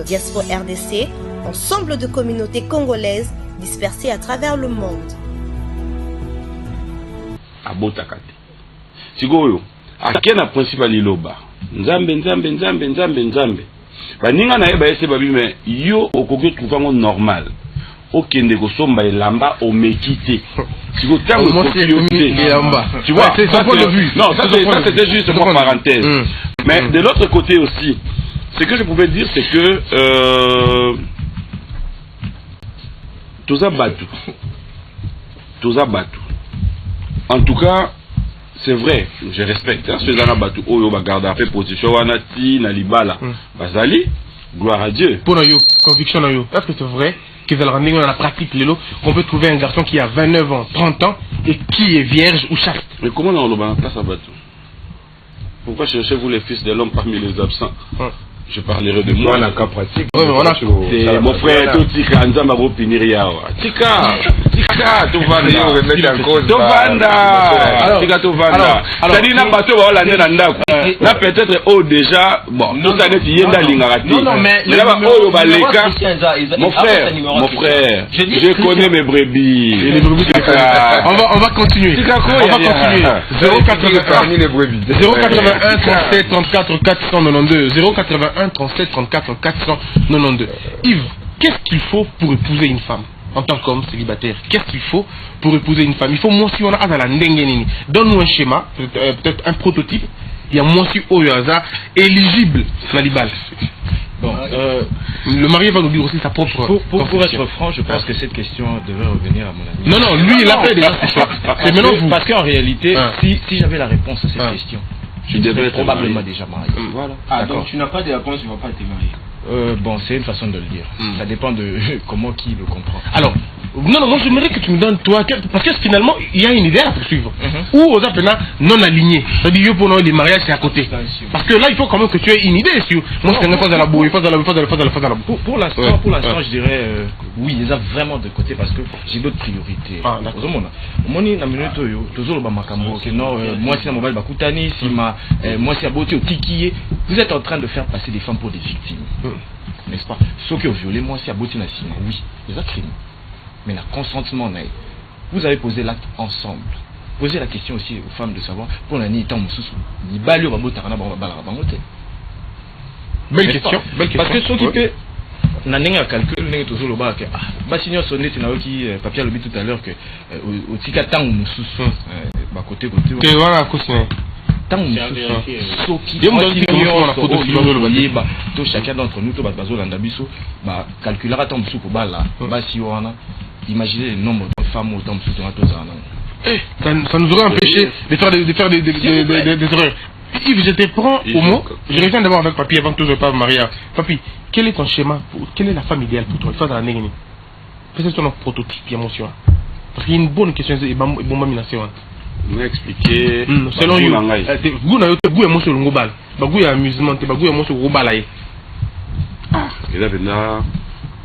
Diaspora RDC, ensemble de communautés congolaises dispersées à travers le monde. Abotakate. Sigoyo, akena principal iloba. Nzambe. Baninga na yeba ese babi me yo okoki trouvango normal. Okende kosomba elamba omekite. Sigo tango tu vois, c'est son point de vue. Non, ça c'était juste une parenthèse. Mais de l'autre côté aussi, ce que je pouvais dire c'est que Toza Batu. En tout cas, c'est vrai, je respecte. Ce Toza Batu, Oyo Bagarda fait position Wanati, Nalibala, Bazali, gloire à Dieu. Pour nous, conviction, est-ce que c'est vrai que dans la pratique, on peut trouver un garçon qui a 29 ans, 30 ans et qui est vierge ou chaste? Mais comment on le place à Batu? Pourquoi cherchez-vous les fils de l'homme parmi les absents? Je parlerai de moi. Dans le cas pratique. C'est mon frère, tout Tika, Nzamba Bopiniria. Tika, Tovanda. Tika, Tovanda. C'est-à-dire, n'a pas tout, voilà, là, peut-être, oh, déjà, bon, tout ça n'est pas Lingarati. Non, mais mon frère, je connais mes brebis. On va continuer. 081 37 34 492. 081 37 34 492. Yves, qu'est-ce qu'il faut pour épouser une femme en tant qu'homme célibataire? Qu'est-ce qu'il faut pour épouser une femme? Il faut moi si on a la ndengenini. Donne-nous un schéma, peut-être un prototype. Il y a moi si Oyaza éligible Nalibal. Bon, le marié va nous dire aussi sa propre. Pour être franc, je pense que cette question devrait revenir à mon ami. Non, lui il a fait déjà. C'est maintenant vous. Parce qu'en réalité, si j'avais la réponse à cette question, je devrais probablement déjà marié. Voilà. Donc tu n'as pas de réponse, tu ne vas pas te marier. Bon, c'est une façon de le dire. Ça dépend de comment qui le comprend. Alors, non, j'aimerais que tu me donnes toi, parce que finalement, il y a une idée à poursuivre. Ou aux appels non alignés. C'est-à-dire, pour nous, les mariages, c'est à côté. Parce que là, il faut quand même que tu aies une idée sur. Moi, je ne pas dans la boue, pas dans la boue. Pour l'instant, je dirais, oui, ils ont vraiment de côté parce que j'ai d'autres priorités. Ah, d'accord. Moi, si mobile bakutani, si moi, si aboti au tikié, vous êtes en train de faire passer des femmes pour des victimes. N'est-ce pas? Ceux qui ont violé, moi, si aboti na sima, oui, ils ont crime. Mais le consentement, vous avez posé l'acte ensemble. Posez la question aussi aux femmes de savoir pour la ni ni balio babotarana bamote. Belle question. Parce que ceux qui peut n'anenga calcul n'est toujours le bas que bah signor sonné tu n'as qui papier le tout à l'heure que au tika tang mususu bah côté que voilà cosme tant tout chacun d'entre nous tout bazo landa biso bah calculera tant mususu ko bala bah si wana imaginez le nombre de femmes autant mususu dans tous ça nous aurait empêché de faire des erreurs. Yves, je te prends au mot. Je reviens d'abord avec Papi avant que je ne pas me marier. Papi, quel est ton schéma? Quelle est la femme idéale pour toi? Il faut dans la négative. C'est ton prototype émotion. Parce qu'il y a une bonne question. Et bon, vous expliquer. Selon vous, vous émotion global. Vous amusement, vous émotion global. Ah, et là,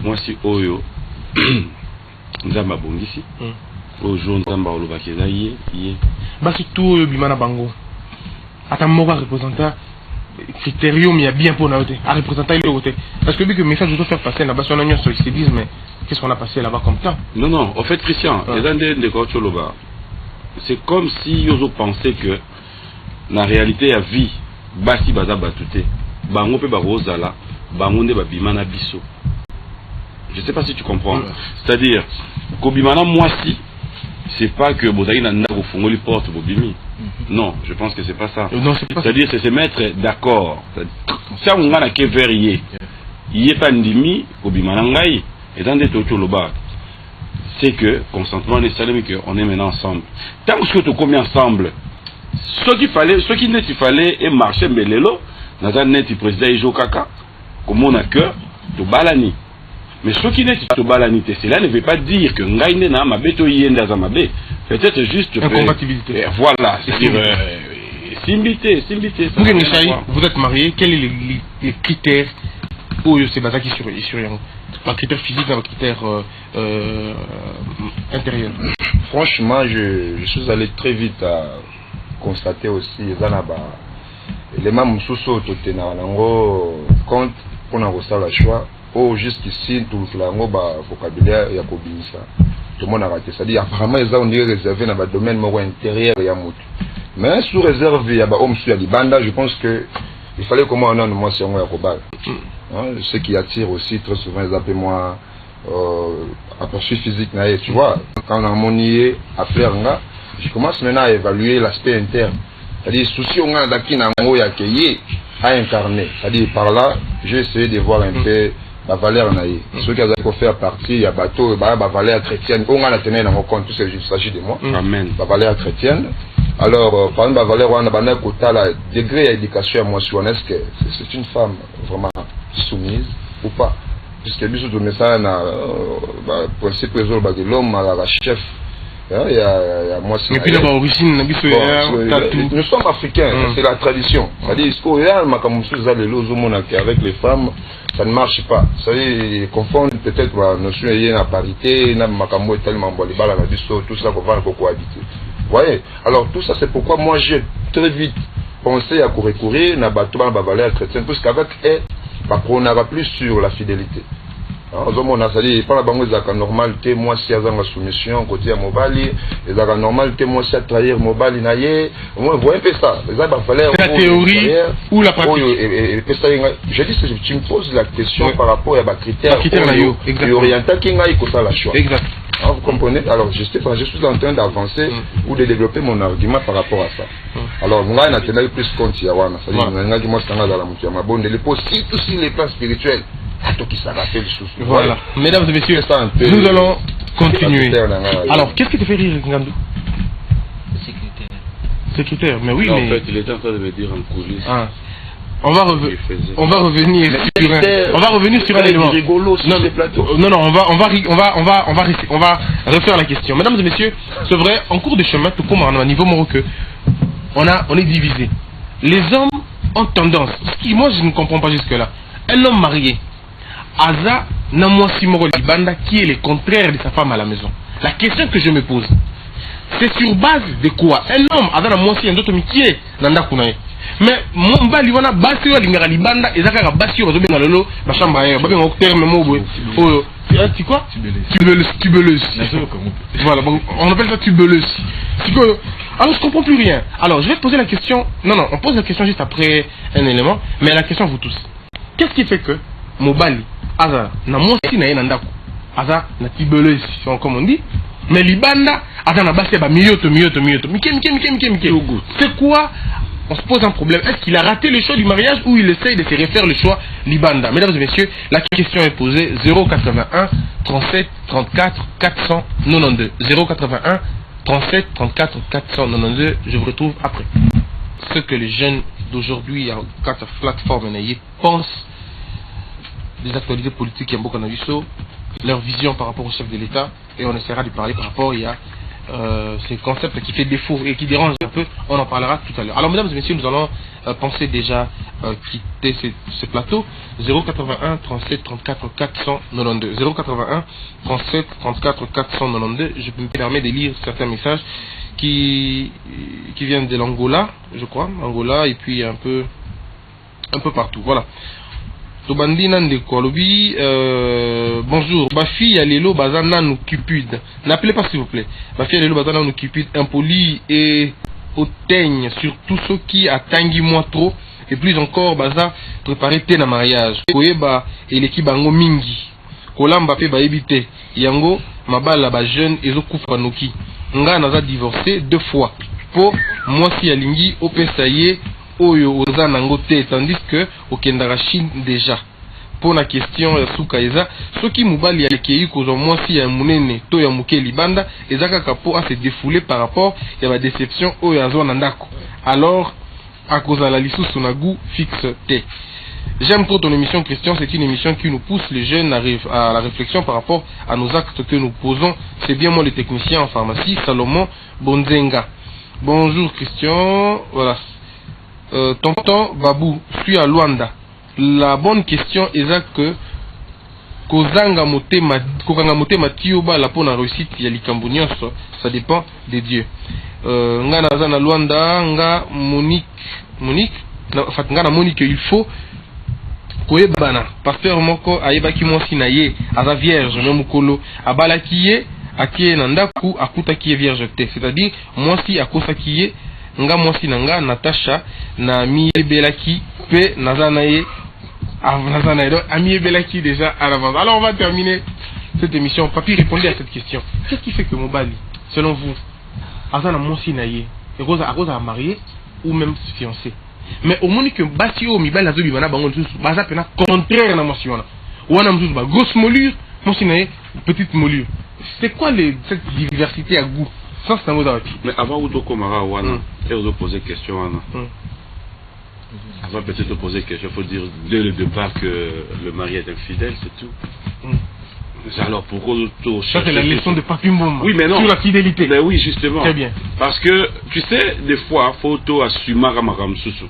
moi si Oyo, nous avons ici. Aujourd'hui, nous avons le bah surtout Bimana Bango. À mot représentant critérium il y a bien pour nous à représenter le côté parce que vu que le message doit faire passer là-bas sur l'union sur ils disent mais qu'est-ce qu'on a passé là-bas comme temps? Non en fait Christian c'est comme si ils ont pensé que la réalité la vie basi baza batute bango pe barozala bango nde babimana biso. Je sais pas si tu comprends. C'est-à-dire kobimana mwasi c'est pas que Bozali n'a pas fongoli porte Bobimi. Non, je pense que c'est pas ça. C'est-à-dire c'est se mettre d'accord. Ça on a que verrier. Il est pas ndimi Kobimanangai et dans des totoloba. C'est que consentement est salé que on est maintenant ensemble. Tant que tu combien ensemble. Ce qui n'est il fallait et marcher belelo dans un net président Ijo Kaka comme on a cœur de balani. Mais ce qui n'est pas balanité, cela ne veut pas dire que Ngaïne n'a ma béto yenda za mabe. Peut-être juste incompatibilité. Voilà, c'est-à-dire simbilité. Vous êtes marié, quels sont les critères pour c'est basé sur un critère physique ou un critère intérieur? Franchement, je suis allé très vite à constater aussi les mêmes sous-sauts compte pour avoir ça la choix. Oh, jusqu'ici, tout le monde a vocabulaire et a ça. Tout le monde a raté. C'est-à-dire, apparemment, ils ont réservé dans le domaine intérieur et à mout. Mais sous réserve, il y a des hommes sur Libanda, je pense que il fallait comment on a une mention à Kobal. Ce qui attire aussi très souvent, ils appellent moi aperçu physique. Tu vois, quand on a monié à faire, je commence maintenant à évaluer l'aspect interne. C'est-à-dire, souci on a d'acquis à incarner. C'est-à-dire, par là, j'ai essayé de voir un peu la valeur naïe. Ceux qui ont fait partie, il y a bateau, la valeur chrétienne. On a la tenue dans mon compte, tout ce qu'il s'agit de moi. Amen. La valeur chrétienne. Alors, par exemple, la valeur, on a un degré d'éducation émotionnelle. Est-ce que c'est une femme vraiment soumise ou pas? Puisque bisous de message, principe de l'homme à la chef. Il y a moi. Et puis là, origine, nous sommes africains, c'est la tradition. C'est-à-dire, avec les femmes, ça ne marche pas. C'est-à-dire, confondre peut-être la notion de la parité, tout ça qu'on va cohabiter. Vous voyez? Alors, tout ça, c'est pourquoi moi, j'ai très vite pensé à recourir à la valeur chrétienne, puisqu'avec elle, on n'aura plus sur la fidélité. On a dit, par la banque de normalité, moi si à la soumission, côté à Mobali, et la normalité, moi si à trahir Mobali, vous voyez un peu ça. La théorie ou la pratique. Je dis que tu me poses la question par rapport à des critères orientés qui ont la choix. Exact. Vous comprenez? Alors, je suis en train d'avancer ou de développer mon argument par rapport à ça. Alors, moi, je n'ai plus compte, aussi les plans spirituels. Voilà. Mesdames et messieurs, nous allons continuer. Alors, qu'est-ce qui te fait rire, Ngandou? Secrétaire, mais oui, non, mais... En fait, il était en train de me dire en coulisses. On va revenir sur un élément. Non, on va refaire la question. Mesdames et messieurs, c'est vrai, en cours de chemin, tout comme à niveau marocain, on est divisé. Les hommes ont tendance, moi je ne comprends pas jusque là, un homme marié, Aza Namwasi Moro Libanda, qui est le contraire de sa femme à la maison. La question que je me pose, c'est sur base de quoi? Un homme, Aza Namwasi, un autre qui est Nanda Kunaye. Mais mon bali wana basi wa lingara libanda ezaka ka basi wa zobenga lolo ba chamba ya ba benga terme mobo oh tu quoi tubeleuse voilà bon on appelle ça tubeleuse alors je comprends plus rien. Alors je vais te poser la question. Non on pose la question juste après un élément, mais la question à vous tous, qu'est-ce qui fait que mobali aza na mosi na yena ndako aza na tubeleuse comme on dit, mais libanda aza na basi ba miyoto mike c'est quoi? On se pose un problème. Est-ce qu'il a raté le choix du mariage ou il essaye de se refaire le choix Libanda? Mesdames et messieurs, la question est posée. 081 37 34 492. 081 37 34 492. Je vous retrouve après. Ce que les jeunes d'aujourd'hui, quant à plateforme, pensent des actualités politiques, leur vision par rapport au chef de l'État, et on essaiera de parler par rapport à ce concept qui fait défaut et qui dérange un peu, on en parlera tout à l'heure. Alors mesdames et messieurs, nous allons penser déjà quitter ce plateau. 081 37 34 492. 081 37 34 492. Je me permets de lire certains messages qui viennent de l'Angola, je crois, Angola, et puis un peu partout. Voilà. Tobandina Ndekolobi, bonjour. Ma fille a l'élo bazana nous cupide. N'appelez pas s'il vous plaît. Ma fille a l'élo bazana nous cupide, impoli et hautaigne sur tout ce qui a tangi moi trop. Et plus encore, baza préparer tes na mariage. Koeba et l'équipe bango mingi. Kolamba pe ba ebite. Yango mabala ba jeune ezo kufa noki. Nga naza divorcé 2 fois. Po moi si alingi opesaye. Oyo oza nango te, tandis que au Kendara Chine déjà. Pour la question Soukaeza, ce qui mubali alekei kozo mwasi ya munene to ya muke libanda ezaka kapo a se défouler par rapport à la déception oyo azo nandako. Alors à cause de la lisusu na goût fixe te. J'aime trop ton émission Christian, c'est une émission qui nous pousse les jeunes à la réflexion par rapport à nos actes que nous posons. C'est bien moi le technicien en pharmacie Salomon Bonzenga. Bonjour Christian, voilà. Tonton Babou, je suis à Luanda. La bonne question est que Kozanga motema tioba la pona réussite ya likambo nyonso, ça dépend de Dieu. Nga naza na Luanda, nga Monique, nga na Monique, il faut koyebana pasteur moko ayebaki mwasi na ye aza vierge me mukolo abalaki ye akie na ndaku akutaki ye vierge te, c'est-à-dire mwasi akosaki ye nga mwasi na nga Natacha na miyebelaki pe nazana ye donc amiyebelaki déjà à l'avance. Alors on va terminer cette émission. Papi, répondez à cette question. Qu'est-ce qui fait que Mobali, selon vous, azana mwasi na ye et cause à marier ou même fiancé? Mais au moins que Basio Mibal a zobimana bango nsusu baza pena contraire na mwasi wana. Wana msusu ba grosse mollure, mwasi na ye petite mollure. C'est quoi cette diversité à goût? Ça c'est un mot d'arrêt. Mais avant de commencer wana, et vous poser question wana. Avant peut-être de poser question, il faut dire dès le départ que le mari est infidèle, c'est tout. Alors pourquoi tout ça c'est la leçon de Papi Mboma. Oui mais non. Sur la fidélité. Ben oui justement. Très bien. Parce que tu sais des fois faut to assumer makambo susu.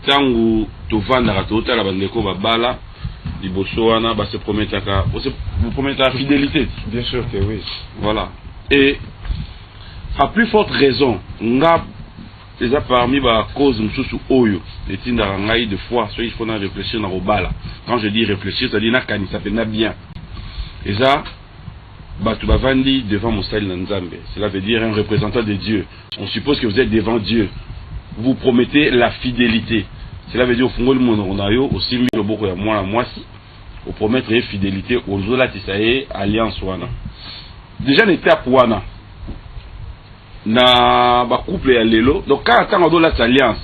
Tangu to vanda to tala bandeko babala liboso wana ba se prometaka, vous promettez la fidélité. Bien sûr que oui. Voilà. Et à plus forte raison, nga déjà parmi ba cause msusu oyo etinda ngai de fois, soit il faut na réfléchir na robala. Quand je dis réfléchir, ça dit na kanisa pena bien. Et ça, batu bavandi devant Mosali Nzambe. Cela veut dire un représentant de Dieu. On suppose que vous êtes devant Dieu. Vous promettez la fidélité. Cela veut dire au fond le monde onayo aussi mi loboko ya mwana mwasi, au promettre fidélité aux zola tisaye alliance wana. Déjà l'étape wana na ba couple ya lelo. Donc quand on doit l'alliance,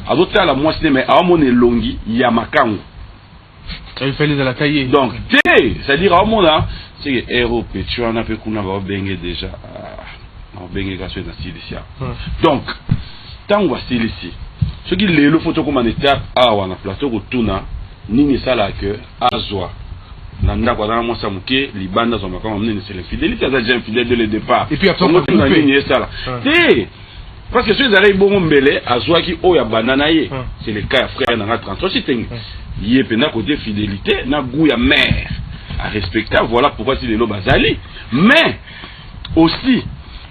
azota la mwasi mais a mon elongi ya makango. Il fallait de la tailler. Donc, c'est-à-dire, à mon âge, c'est que héros, tu en as fait qu'on a bengue déjà. On bengue grâce à la. Donc, tant qu'on va se laisser, ce qui est le photo comme on était à on a plateau au tuna, ni ça là que Azwa. Nanda kwa dana mwasa muke libanda zo makama mnene c'est la fidélité ça déjà fidèle dès le départ. Et puis après on a ni ça là. Parce que ceux qui arrivent bon mbele Azwa qui oya banana ye, c'est le cas frère na 33 c'est yé pena côté fidélité na goût ya mère à respecter, voilà pourquoi c'est les lots bazali. Mais aussi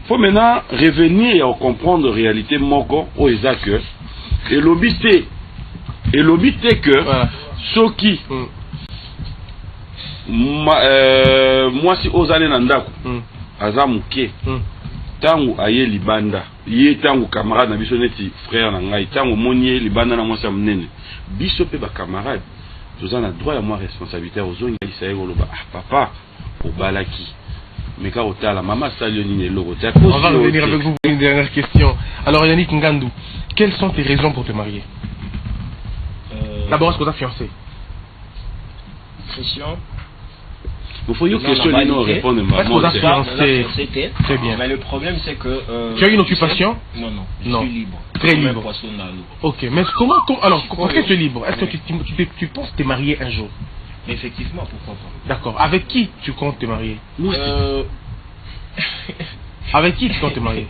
faut maintenant revenir et comprendre la réalité moko au Isaac et l'obité que ceux qui moi si osane na ndako aza muke tangu aye libanda ye tangu camarade na biso neti frère na ngai tangu monier libanda na mwasa munene biso pe ba camarade tozana droit ya moi responsabilité ozongi isaye koloba papa obalaki mais quand otala maman salio ni loko. On va revenir avec vous pour une dernière question. Alors Yannick Ngandou, quelles sont tes raisons pour te marier? D'abord est-ce que tu as fiancé? Christian. Il faut une question de nous répondre. Est-ce que tu as fiancé? Très bien. Mais le problème c'est que tu as une occupation? Non. Je suis libre. Très libre. Ok, mais comment alors comment tu es libre? Est-ce que tu penses te marier un jour? Effectivement, pourquoi pas. D'accord. Avec qui tu comptes te marier? Avec qui tu comptes te marier?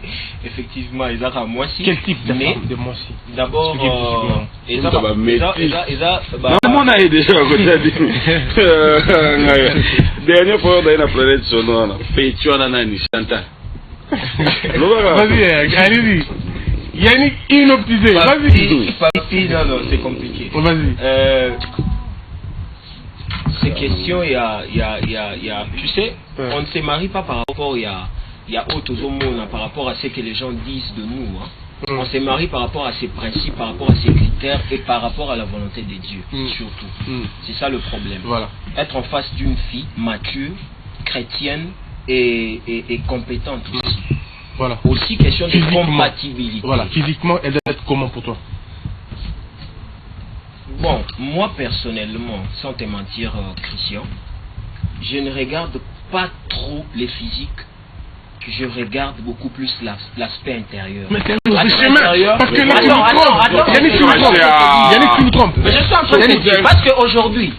Effectivement, ils ont moi aussi. Quel type de femme de moi aussi? D'abord, ils ont on a déjà dernière fois on a une planète sonore fait tu en as une Chantal. Vas-y, allez-y. Yannick inoptisé. Vas-y. Non, c'est compliqué. Vas-y. Ces questions, il y a, tu sais, on ne se marie pas par rapport, il y a autre monde par rapport à ce que les gens disent de nous. Hein. On se marie par rapport à ses principes, par rapport à ses critères et par rapport à la volonté de Dieu, surtout. C'est ça le problème. Voilà. Être en face d'une fille mature, chrétienne et compétente aussi. Voilà. Aussi question de compatibilité. Voilà. Physiquement, elle doit être comment pour toi? Bon, moi personnellement, sans te mentir, Christian, je ne regarde pas trop les physiques, je regarde beaucoup plus l'aspect intérieur. Mais c'est un chemin. Parce que là, Yannick, tu nous trompes. Mais je suis en train de te dire, parce qu'aujourd'hui,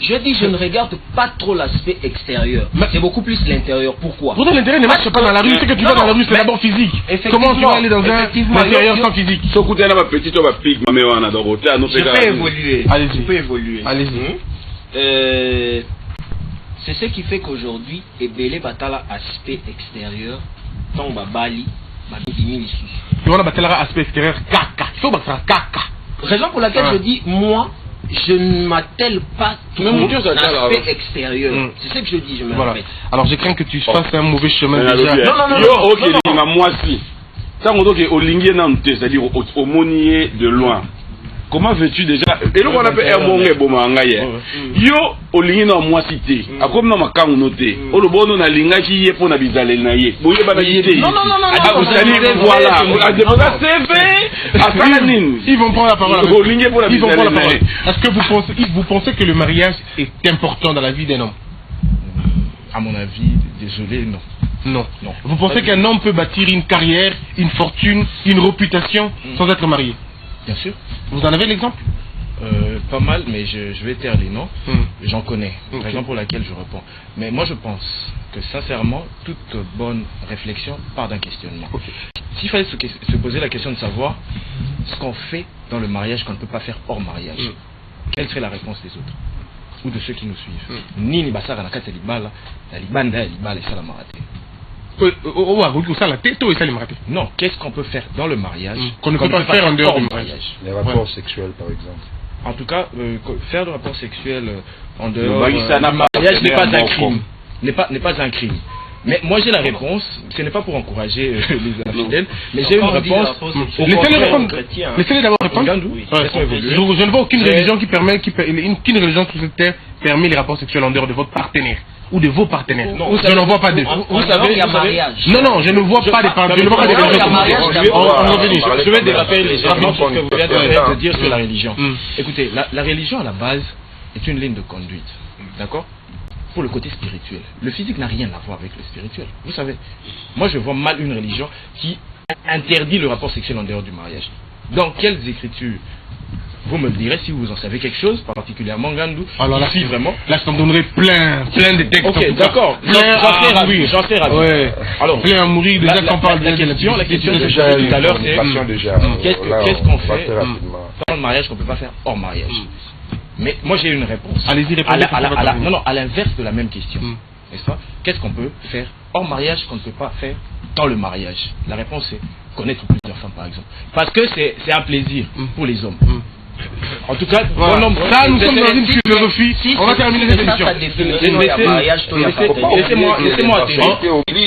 je dis, je ne regarde pas trop l'aspect extérieur. C'est beaucoup plus l'intérieur. Pourquoi? Pourtant, l'intérieur ne marche pas dans la rue. Ce que tu vas dans la rue, c'est d'abord physique. Comment tu vas aller dans un intérieur sans physique? Je peux évoluer. Allez-y. C'est ce qui fait qu'aujourd'hui, Ebele Batala aspect extérieur, Tomba Bali, Babini Lissus. Tu vois, Batala aspect extérieur, caca. Il faut battre caca. Raison pour laquelle je dis, moi, je ne m'attelle pas trop à l'aspect extérieur. C'est ce que je dis, je me répète. Alors je crains que tu fasses un mauvais chemin déjà. Non. Ok, moi si. Ça on dit au lingué c'est-à-dire au monier de loin. Comment veux-tu déjà et là on appelle un bon ngaye yo olingi na moi cité akomi na makangu noté o le bono na linga ki ye pona bizale na ye boye bana yité non voilà ils vont prendre la parole olingi pona bizale na ye. Est-ce que vous pensez que le mariage est important dans la vie d'un homme? À mon avis, désolé, non. Non. Vous pensez qu'un homme peut bâtir une carrière, une fortune, une réputation sans être marié? Bien sûr. Vous en avez l'exemple? Pas mal, mais je vais taire les noms. J'en connais, raison pour laquelle je réponds. Mais moi je pense que sincèrement, toute bonne réflexion part d'un questionnement. S'il fallait se poser la question de savoir ce qu'on fait dans le mariage qu'on ne peut pas faire hors mariage, quelle serait la réponse des autres ou de ceux qui nous suivent? Nini basara na kati libala, la libanda libala ça la maraté. Non, qu'est-ce qu'on peut faire dans le mariage qu'on ne peut pas faire en dehors du mariage? Les rapports sexuels, par exemple. En tout cas, faire des rapports sexuels en dehors du mariage n'est pas un crime. N'est pas un crime. Mais moi j'ai la réponse, ce n'est pas pour encourager les infidèles, mais j'ai une réponse. Laissez-les d'abord répondre. Je ne vois aucune religion aucune religion sur cette terre permet les rapports sexuels en dehors de votre partenaire ou de vos partenaires. Je n'en vois pas deux. Vous savez, il y a mariage. Non, je ne vois pas des partenaires. Je vais déraper légèrement sur ce que vous venez de dire sur la religion. Écoutez, la religion à la base est une ligne de conduite. D'accord? Pour le côté spirituel. Le physique n'a rien à voir avec le spirituel. Vous savez, moi je vois mal une religion qui interdit le rapport sexuel en dehors du mariage. Dans quelles écritures? Vous me direz si vous en savez quelque chose, particulièrement Gandou. Alors là, vraiment. Là, je t'en donnerai plein de textes. Ok, d'accord. J'en sais ravi. Ouais. Alors, plein à mourir. Déjà qu'on parle la question tout à l'heure, c'est qu'est-ce qu'on fait dans le mariage qu'on ne peut pas faire hors mariage? Mais moi j'ai une réponse. Allez-y, répondez. À l'inverse de la même question. N'est-ce pas? Qu'est-ce qu'on peut faire hors mariage qu'on ne peut pas faire dans le mariage? La réponse c'est connaître plusieurs femmes par exemple. Parce que c'est un plaisir pour les hommes. En tout cas, voilà. Ça, nous sommes dans une philosophie. On va terminer cette émission. Laissez-moi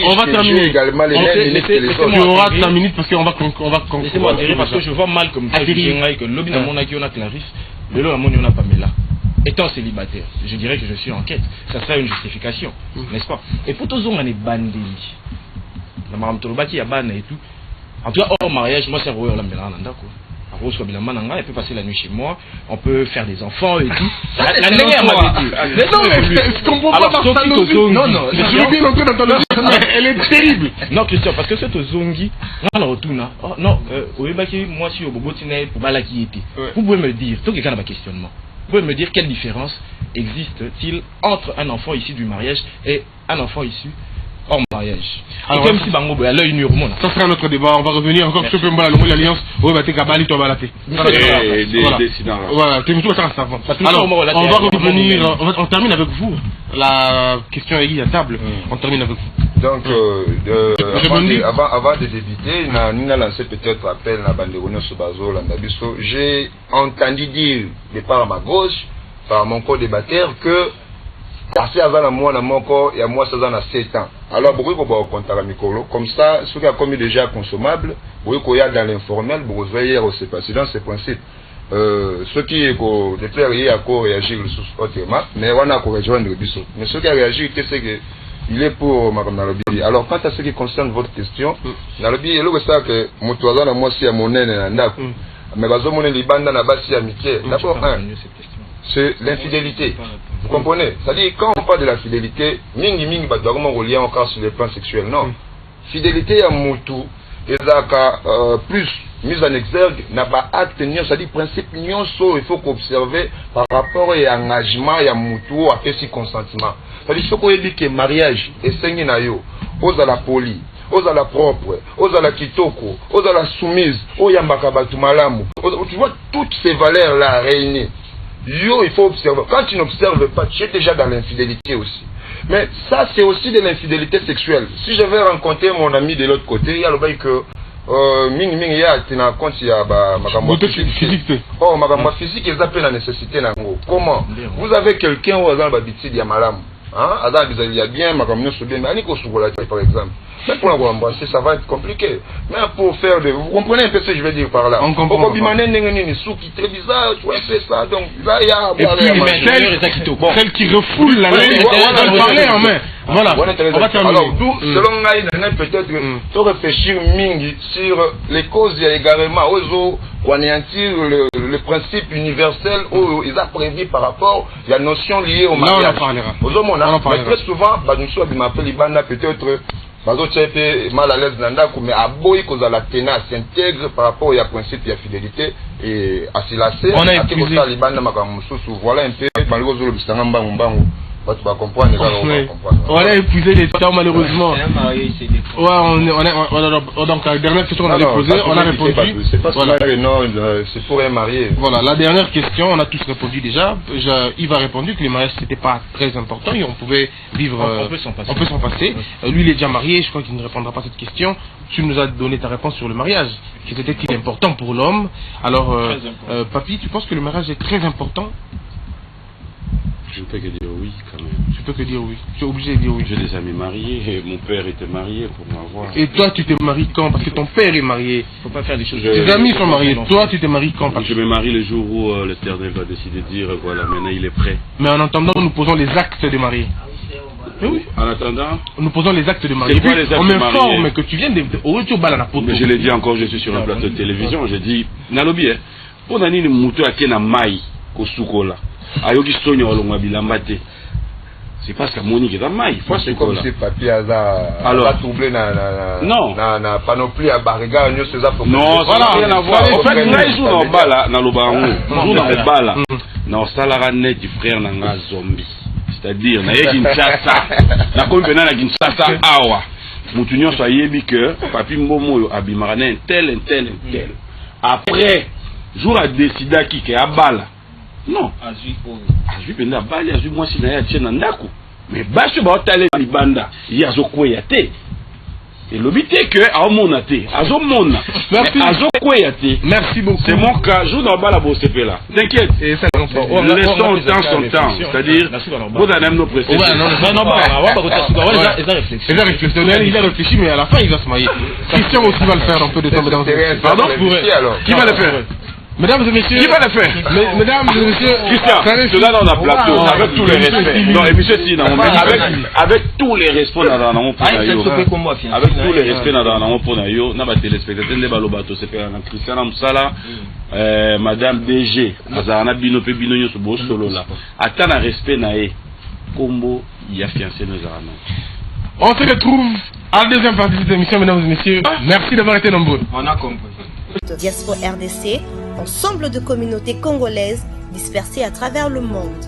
on va terminer. Tu auras 5 minutes parce qu'on va conclure. Laissez-moi dire parce que je vois mal comme ça. Que l'objet de mon acquis, on a Clarisse. Le lot, on a Pamela. Étant célibataire, je dirais que je suis en quête. Ça serait une justification, n'est-ce pas? Et pour tous les gens, on est bandés. La Madame Tolobaki a ban et tout. En tout cas, hors mariage, moi, c'est Royal Lambelananda, quoi. Elle peut passer la nuit chez moi, on peut faire des enfants et tout. La dernière m'avait dit. Je comprends pas par ça. Non, je suis bien entré dans ton logique. Elle est terrible. Non, Christian, parce que c'est au Zongi, on retourne. Non, moi, si au Bobotine, pour Balaki était. Vous pouvez me dire, tout quelqu'un a un questionnement. Vous pouvez me dire quelle différence existe-t-il entre un enfant issu du mariage et un enfant issu hors mariage? Alors, comme si Bango à l'œil nu au monde. Ça sera notre débat. On va revenir encore sur l'alliance. Voilà, alors, on va revenir. On termine avec vous. La question est à table. On termine avec vous. Donc, avant de débuter, nous avons lancé peut-être appel à Banderono Sobazo, Landabiso. J'ai entendu dire, de par ma gauche, par mon co-débatteur, que assez avant moi, il y a moi, ça dans 7 ans. Alors, beaucoup de compte à la micro, comme ça, ceux qui ont commis déjà consommables, beaucoup de dans l'informel, beaucoup de veiller aussi, parce que dans ces principes, ceux qui ont déclaré à quoi réagir autrement, mais on a quoi rejoindre le biseau. Mais ceux qui ont réagi, c'est que il est pour Mme Nalobi. Alors, quant à ce qui concerne votre question, Nalobi, il y a ça que mon toison à moi, c'est à mon aîné, mais bazomon les bandes dans la base amitié. D'abord, c'est l'infidélité. Vous comprenez? C'est-à-dire, quand on parle de la fidélité, mingi badouarement relié encore sur le plan sexuel. Non. Fidélité à Moutou, et plus mise en exergue, n'a pas acte, c'est-à-dire, principe, il faut qu'observer par rapport à engagement, à Moutou, à ce consentement. C'est-à-dire, ce qu'on dit que mariage, et c'est aux à la poli, aux à la propre, aux à la kitoko, aux à la soumise, aux yambakabatu malamu. Tu vois toutes ces valeurs-là réunies. Il faut observer. Quand tu n'observes pas, tu es déjà dans l'infidélité aussi. Mais ça, c'est aussi de l'infidélité sexuelle. Si je vais rencontrer mon ami de l'autre côté, il y a le bail que mingi ya tina compte ya makambo physique. Oh makambo physique eza pe na nécessité nango. Comment vous avez quelqu'un ou azal babitidi ya malamu. Hein, azal bizali ya bien makambo nyoso bien, ani ko sukola par exemple. Mais pour l'embrasser, ça va être compliqué. Mais pour faire des... Vous comprenez un peu ce que je veux dire par là? On comprend. Très bizarre, tu fais ça, donc là, il y a... Et puis, celle qui refoule la langue, on va parler en main. Voilà, on va terminer. Alors, selon moi, peut-être, il faut réfléchir sur les causes également, pour anéantir le principe universel où ils ont prévu par rapport à la notion liée au mariage. Là, on en parlera. Mais très souvent, nous m'appelle Libana peut-être... mal à l'aise nandako mais aboyi cause la tenace s'intègre par rapport au principe de fidélité et à s'illasser on a épuisé voilà un peu malheureusement le bisanga mbangu tu vas comprendre on a épuisé les temps malheureusement. Ouais, donc la dernière question on a posée, on a répondu. C'est pas non, c'est pour un marié. Voilà, la dernière question, on a tous répondu déjà. Yves a répondu que le mariage c'était pas très important et on pouvait vivre. On peut s'en passer. Lui il est déjà marié, je crois qu'il ne répondra pas à cette question. Tu nous as donné ta réponse sur le mariage, qui était qu'il est important pour l'homme. Alors, Papy, tu penses que le mariage est très important? Je ne peux que dire oui quand même. Je peux que dire oui. Tu es obligé de dire oui. J'ai des amis mariés et mon père était marié pour m'avoir. Et toi tu t'es marié quand? Parce que ton père est marié. Faut pas faire des choses. Tes amis sont mariés. Toi tu t'es marié quand? Je me marie le jour où l'Éternel va décider de dire voilà maintenant il est prêt. Mais en attendant nous posons les actes de mariée. Oui. En attendant, nous posons les actes de mariée. On m'informe que tu viens de mais je l'ai dit encore, je suis sur un plateau de télévision, j'ai dit Nalobi, pour nani muto akena mai kosukola. Ayoki sonyo olongwa bilamba te. C'est parce que Monique est en maille. C'est comme si papier a troublé na panoplie à Bariga. Non, ça n'a rien à voir. En fait, là, ils jouent dans le bala, dans le baron. Ils jouent dans le bala. Non, ça l'a net du frère Nanga Zombie. C'est-à-dire, na Kinshasa. Na combien na Kinshasa awa. Moutunyo soit yebi que papi Mbomo abimarane tel. Après, jour à décider qui est à bala. Non. Azui penda bali azui moi si na ya tchena ndako. Mais baso ba otale libanda yazo kweyate. Et l'obité que a monate, azo mona. Azo kweyate. Merci beaucoup. C'est mon cas, joue dans bala bo CP là. T'inquiète. Et ça laissons le temps son temps, c'est-à-dire vous avez même nos précédents. Ouais, non, il a réfléchi mais à la fin il va se marier. Christian aussi va le faire un peu de temps dedans. Pardon? Qui va le faire? Mesdames et messieurs, qui va le faire? Mesdames et messieurs, Christian, cela dans la plateau, avec tous les respects. Non, et monsieur si, avec tous les respects dans mon pour avec tous les respects dans mon pour nayo, n'a pas téléspectateur ne balobato c'est pas Christian Amsala, madame DG, azana bino pe bino nyoso bo solo là. Attends un respect naé. Combo, il y a fiancé nos arana. On se retrouve à la deuxième partie de cette émission, mesdames et messieurs. Merci d'avoir été nombreux. On a compris. Diaspora RDC, ensemble de communautés congolaises dispersées à travers le monde.